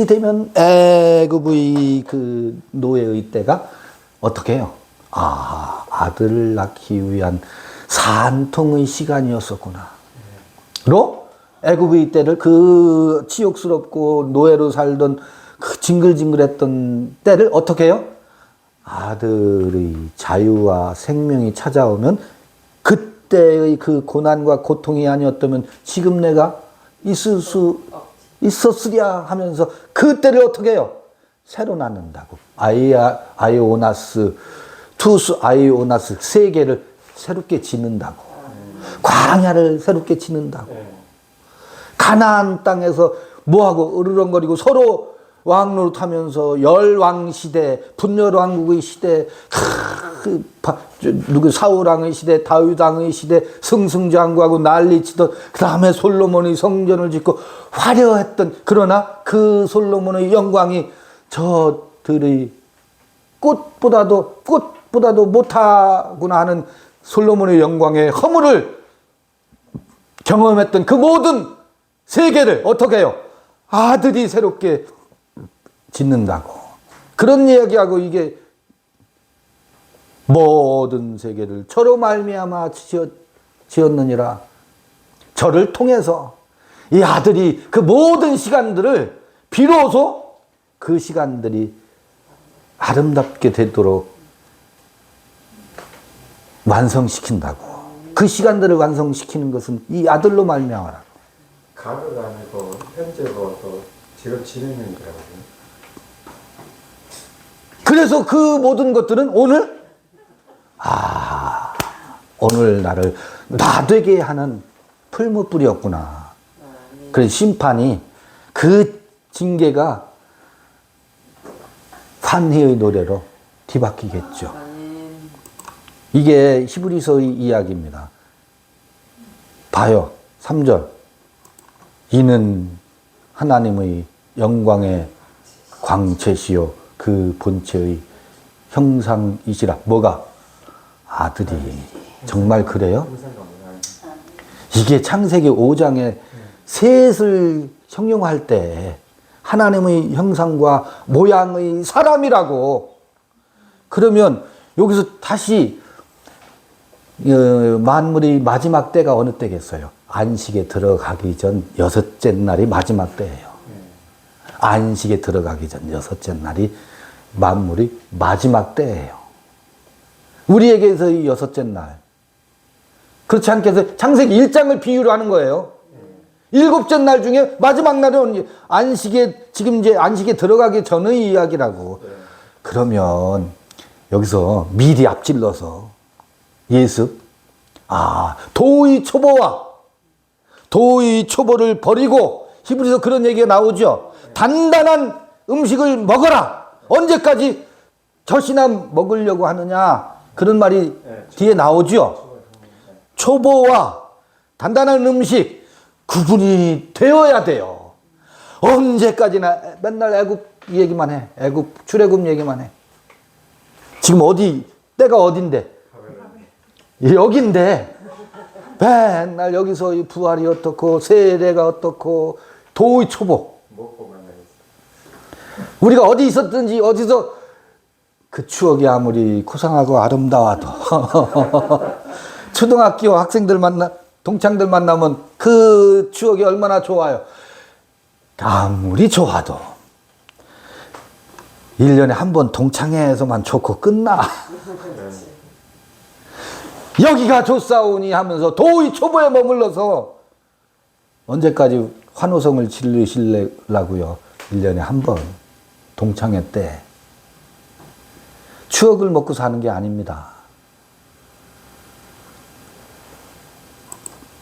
되면 애굽의 그 노예의 때가 어떻게 해요? 아들을 낳기 위한 산통의 시간이었었구나. 로 애굽의 때를 그 치욕스럽고 노예로 살던 그 징글징글했던 때를 어떻게 해요? 아들의 자유와 생명이 찾아오면 그때의 그 고난과 고통이 아니었다면 지금 내가 있을 수 있었으랴 하면서 그때를 어떻게 해요? 새로 낳는다고. 아이오나스, 투스 아이오나스 세계를 새롭게 짓는다고. 광야를 새롭게 짓는다고. 가나안 땅에서 뭐하고 으르렁거리고 서로 왕노릇하면서 열왕시대, 분열왕국의 시대, 사울왕의 시대, 다윗왕의 시대, 승승장구하고 난리치던, 그 다음에 솔로몬이 성전을 짓고 화려했던, 그러나 그 솔로몬의 영광이 저들의 꽃보다도 못하구나 하는 솔로몬의 영광의 허물을 경험했던 그 모든 세계를 어떻게 해요? 아들이 새롭게 짓는다고. 그런 이야기하고 이게 모든 세계를 저로 말미암아 지었느니라. 저를 통해서 이 아들이 그 모든 시간들을 비로소 그 시간들이 아름답게 되도록 완성시킨다고. 그 시간들을 완성시키는 것은 이 아들로 말미암아라. 과거가 아니고 현재고 또 지금 진행형이 거거든요. 그래서 그 모든 것들은 오늘 오늘 나를 나되게 하는 풀무불이었구나. 그래서 심판이 그 징계가 환희의 노래로 뒤바뀌겠죠. 이게 히브리서의 이야기입니다. 봐요. 3절. 이는 하나님의 영광의 광채시요 그 본체의 형상이시라. 뭐가? 아들이. 정말 그래요? 이게 창세기 5장에 셋을 형용할 때 하나님의 형상과 모양의 사람이라고. 그러면 여기서 다시 만물의 마지막 때가 어느 때겠어요? 안식에 들어가기 전 여섯째 날이 마지막 때예요. 안식에 들어가기 전 여섯째 날이 만물의 마지막 때예요. 우리에게서 이 여섯째 날. 그렇지 않겠어요? 창세기 1장을 비유로 하는 거예요. 일곱째 날 중에 마지막 날은 안식에, 지금 이제 안식에 들어가기 전의 이야기라고. 그러면 여기서 미리 앞질러서 예습. 도의 초보를 버리고, 히브리서 그런 얘기가 나오죠. 단단한 음식을 먹어라. 언제까지 젖이나 먹으려고 하느냐. 그런 말이 뒤에 나오죠. 초보와 단단한 음식 구분이 되어야 돼요. 언제까지나 맨날 애굽 얘기만 해. 애굽 출애굽 얘기만 해. 지금 때가 어딘데? 여긴데 맨날 여기서 이 부활이 어떻고 세례가 어떻고 도의 초보. 우리가 어디 있었든지 어디서 그 추억이 아무리 고상하고 아름다워도 초등학교 학생들 동창들 만나면 그 추억이 얼마나 좋아요. 아무리 좋아도 1년에 한 번 동창회에서만 좋고 끝나. 여기가 좋사오니 하면서 도의 초보에 머물러서 언제까지 환호성을 지르시려고요? 1년에 한 번 동창회 때 추억을 먹고 사는 게 아닙니다.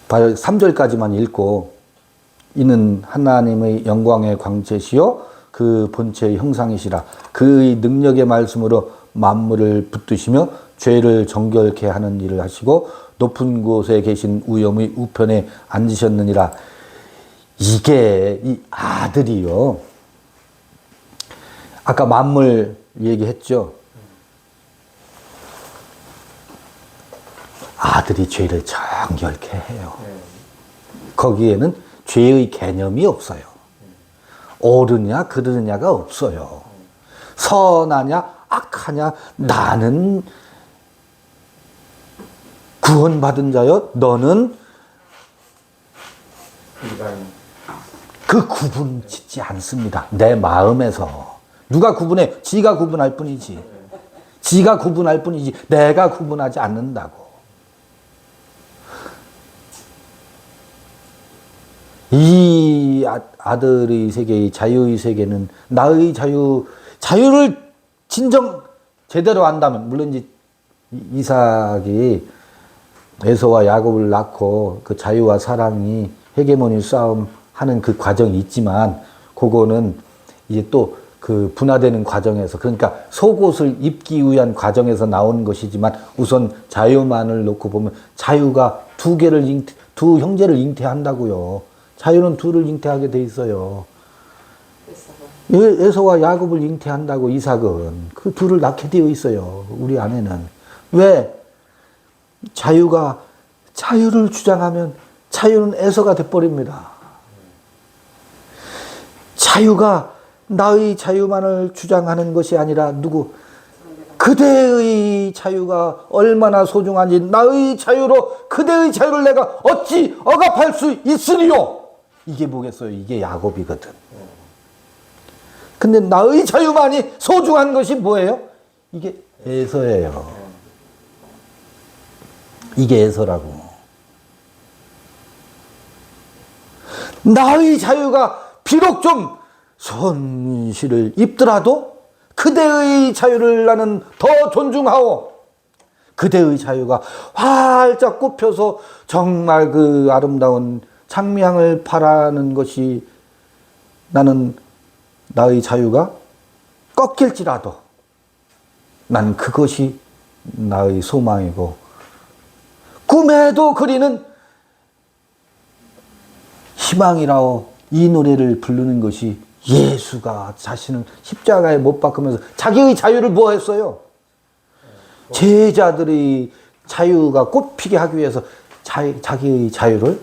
3절까지만 읽고 이는 하나님의 영광의 광채시요 그 본체의 형상이시라 그의 능력의 말씀으로 만물을 붙드시며 죄를 정결케 하는 일을 하시고 높은 곳에 계신 우염의 우편에 앉으셨느니라. 이게 이 아들이요. 아까 만물 얘기했죠. 아들이 죄를 정결케 해요. 거기에는 죄의 개념이 없어요. 옳으냐 그르느냐가 없어요. 선하냐 악하냐 나는 구원받은 자여 너는 그 구분 짓지 않습니다. 내 마음에서 누가 구분해? 지가 구분할 뿐이지. 지가 구분할 뿐이지 내가 구분하지 않는다고. 이 아들의 세계의 자유의 세계는 나의 자유를 진정 제대로 안다면, 물론 이제 이삭이 에서와 야곱을 낳고 그 자유와 사랑이 헤게모니 싸움 하는 그 과정이 있지만, 그거는 이제 또 그 분화되는 과정에서, 그러니까 속옷을 입기 위한 과정에서 나오는 것이지만, 우선 자유만을 놓고 보면 자유가 두 형제를 잉태한다고요. 자유는 둘을 잉태하게 돼 있어요. 에서와 야곱을 잉태한다고. 이삭은 그 둘을 낳게 되어 있어요. 우리 안에는. 왜? 자유를 주장하면 자유는 에서가 돼버립니다. 자유가 나의 자유만을 주장하는 것이 아니라 그대의 자유가 얼마나 소중한지, 나의 자유로 그대의 자유를 내가 어찌 억압할 수 있으리요? 이게 뭐겠어요? 이게 야곱이거든. 근데 나의 자유만이 소중한 것이 뭐예요? 이게 에서예요. 이게 에서라고. 나의 자유가 비록 좀 손실을 입더라도 그대의 자유를 나는 더 존중하오. 그대의 자유가 활짝 꽃펴서 정말 그 아름다운 장미향을 바라는 것이, 나는 나의 자유가 꺾일지라도 난 그것이 나의 소망이고, 꿈에도 그리는 희망이라고 이 노래를 부르는 것이, 예수가 자신을 십자가에 못 박으면서 자기의 자유를 뭐 했어요? 제자들의 자유가 꽃피게 하기 위해서 자기의 자유를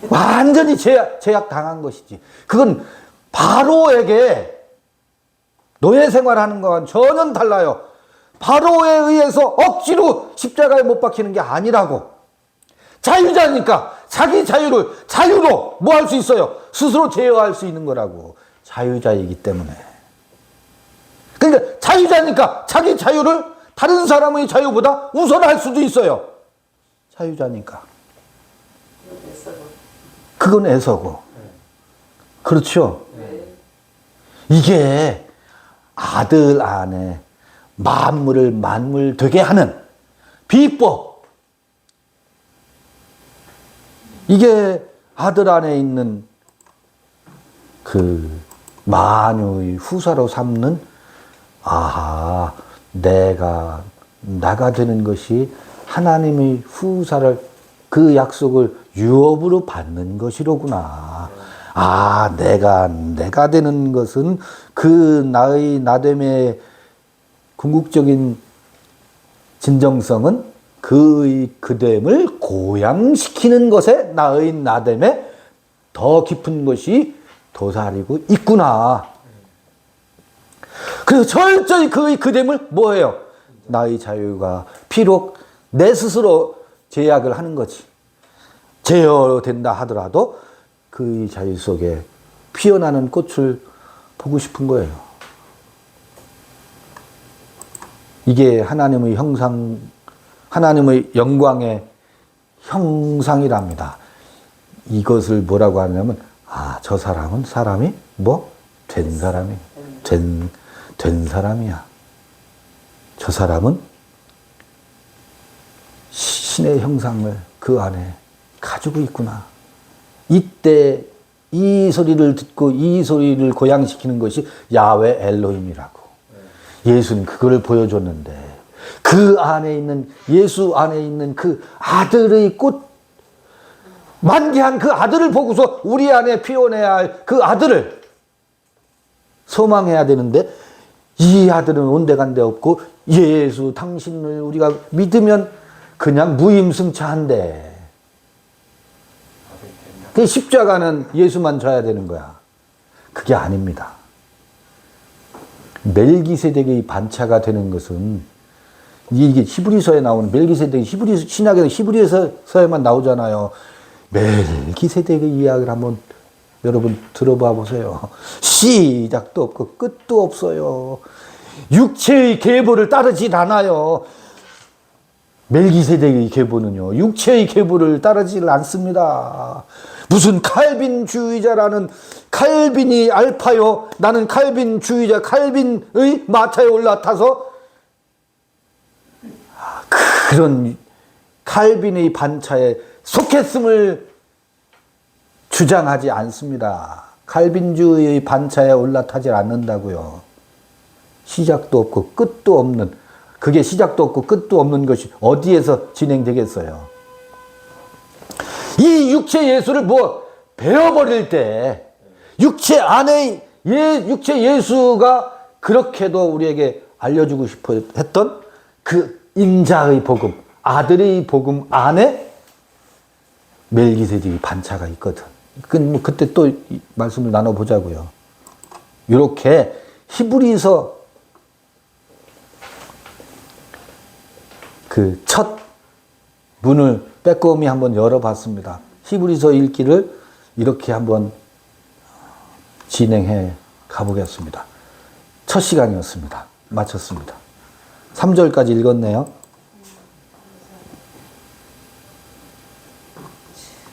완전히 제약당한 것이지. 그건 바로에게 노예 생활하는 것과는 전혀 달라요. 바로에 의해서 억지로 십자가에 못 박히는 게 아니라고. 자유자니까 자기 자유를 자유로 뭐 할 수 있어요? 스스로 제어할 수 있는 거라고. 자유자이기 때문에. 그러니까 자유자니까 자기 자유를 다른 사람의 자유보다 우선할 수도 있어요. 자유자니까. 그건 에서고. 그렇죠? 이게 아들 안에 만물을 만물 되게 하는 비법. 이게 아들 안에 있는 그 만유의 후사로 삼는, 아하, 나가 되는 것이 하나님의 후사를, 그 약속을 유업으로 받는 것이로구나. 아, 내가 되는 것은 그 나의 나됨의 궁극적인 진정성은 그의 그됨을 고양시키는 것에 나의 나됨에 더 깊은 것이 도사리고 있구나. 그래서 철저히 그의 그됨을 뭐예요? 나의 자유가 비록 내 스스로 제약을 하는 거지. 제어된다 하더라도 그의 자유 속에 피어나는 꽃을 보고 싶은 거예요. 이게 하나님의 형상, 하나님의 영광의 형상이랍니다. 이것을 뭐라고 하냐면, 아, 저 사람은 사람이 뭐? 된 사람이, 된 사람이야. 저 사람은 신의 형상을 그 안에 가지고 있구나. 이때 이 소리를 듣고 이 소리를 고양시키는 것이 야훼 엘로힘이라고. 예수는 그거를 보여줬는데 그 안에 있는, 예수 안에 있는 그 아들의 꽃, 만개한 그 아들을 보고서 우리 안에 피워내야 할 그 아들을 소망해야 되는데, 이 아들은 온데간데 없고 예수 당신을 우리가 믿으면 그냥 무임승차한데, 그 십자가는 예수만 져야 되는 거야. 그게 아닙니다. 멜기세덱의 반차가 되는 것은, 이게 히브리서에 나오는 멜기세덱이 신약에서 히브리서에만 나오잖아요. 멜기세덱의 이야기를 한번 여러분 들어봐 보세요. 시작도 없고 끝도 없어요. 육체의 계보를 따르지 않아요. 멜기세덱의 계보는요, 육체의 계보를 따르지 않습니다. 무슨 칼빈주의자라는, 칼빈이 알파요, 나는 칼빈주의자, 칼빈의 마차에 올라타서 그런 칼빈의 반차에 속했음을 주장하지 않습니다. 칼빈주의의 반차에 올라타지 않는다고요. 시작도 없고 끝도 없는, 그게 시작도 없고 끝도 없는 것이 어디에서 진행되겠어요? 이 육체 예수를 뭐 베어버릴 때, 육체 안에 육체 예수가 그렇게도 우리에게 알려주고 싶어 했던 그 인자의 복음, 아들의 복음 안에 멜기세덱의 반차가 있거든. 그때 또 말씀을 나눠보자고요. 이렇게 히브리서 그 첫 문을 빼꼼히 한번 열어봤습니다. 히브리서 읽기를 이렇게 한번 진행해 가보겠습니다. 첫 시간이었습니다. 마쳤습니다. 3절까지 읽었네요.